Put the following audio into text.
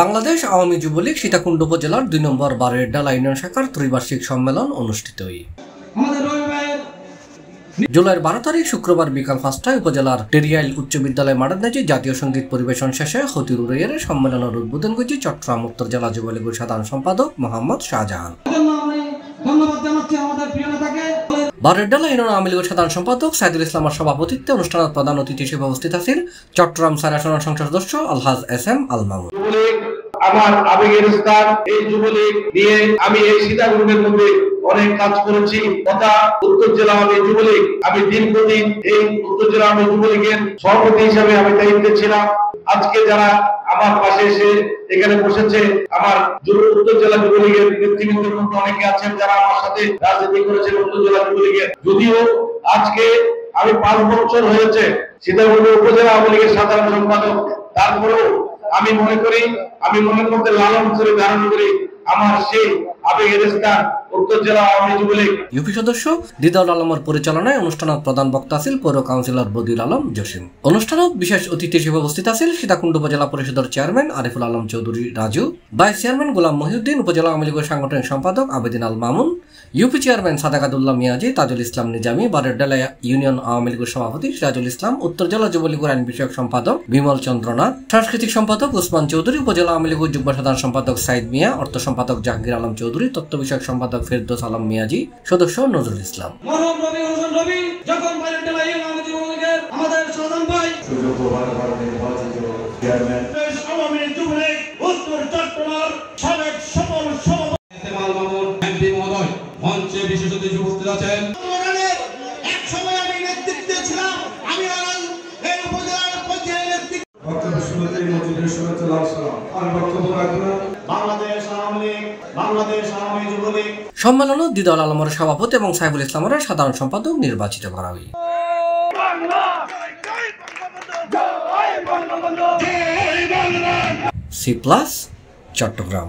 বাংলাদেশ আওয়ামী যুবলীগ সীতাকুণ্ড উপজেলার ২ নম্বর বারেরডালা ইউনিয়ন শাখার ত্রিবার্ষিক সম্মেলন অনুষ্ঠিত। জুলাইয়ের ১২ তারিখ শুক্রবার বিকাল ৫টায় উপজেলার টেরিয়াইল উচ্চ বিদ্যালয় মাঠে জাতীয় সঙ্গীত পরিবেশন শেষে হতির উড়াইয়ের সম্মেলনের উদ্বোধন করেছে চট্টগ্রাম উত্তর জেলা যুবলীগের সাধারণ সম্পাদক মোহাম্মদ শাহজাহান। বারেরডালা ইউনিয়ন আওয়ামী লীগের সাধারণ সম্পাদক সাইদুল ইসলামের সভাপতিত্বে অনুষ্ঠানের প্রধান অতিথি হিসেবে উপস্থিত আছেন চট্টগ্রাম ৪ আসনের সংসদ সদস্য আলহাজ এস.এম. আল মামুন। আমার আবেগের স্থান এই যুবলীগ নিয়ে আমি এই সীতাকুণ্ডের মধ্যে অনেক কাজ করেছি তথা উত্তর জেলা আওয়ামী যুবলীগ আমি দীর্ঘদিন এই উত্তর জেলা আওয়ামী যুবলীগের সভাপতি হিসেবে আমি দায়িত্বে ছিলাম। আজকে যারা আমার পাশে এসে এখানে বসেছে আমার উত্তর জেলা যুবলীগের নেতৃবৃন্দের মধ্যে অনেকে আছেন যারা আমার সাথে রাজনীতি করেছেন উত্তর জেলা যুবলীগের। যদিও আজকে আমি ৫ বছর হয়েছে সীতাকুণ্ড উপজেলা আওয়ামী লীগের সাধারণ সম্পাদক, তারপরেও আমি মনে করি আমি মনের মধ্যে লালন করে ধারণ করি আমার সেই আবেগের স্থান উত্তর জেলা আওয়ামী যুবলীগ। ইউপি সদস্য দিদাউল আলমের পরিচালনায় অনুষ্ঠানত প্রধান বক্তা ছিল পৌর কাউন্সিলর বদিউল আলম জসিম। অনুষ্ঠানত বিশেষ অতিথি হিসেবে উপস্থিত আছেন সীতাকুণ্ড উপজেলা পরিষদের chairman Ariful Alam Chowdhury Raju, vice chairman Golam Mohiuddin, উপজেলা আওয়ামী লীগের সাংগঠনিক সম্পাদক Abedin Al Mamun, UP chairman Sadakatullah Miaji, Tajul Islam Nizami, Bareradala union Awami লীগের সভাপতি সিরাজুল ইসলাম, উত্তর জেলা যুবলীগের আইন বিষয়ক সম্পাদক বিমল চন্দ্রনাথ, সাংস্কৃতিক সম্পাদক উসমান চৌধুরী, উপজেলা আওয়ামী লীগের যুগ্ম সাধারণ সম্পাদক সাইদ মিয়া, অর্থ সম্পাদক জাহাঙ্গীর আলম চৌধুরী, তথ্য বিষয়ক সম্পাদক ফেরদৌস আলম মিয়াজি, সদস্য নজরুল ইসলাম। সম্মেলনে দিদাউল আলমের সভাপতি এবং সাইফুল ইসলামের সাধারণ সম্পাদক নির্বাচিত করা হয়। C+ চট্টগ্রাম।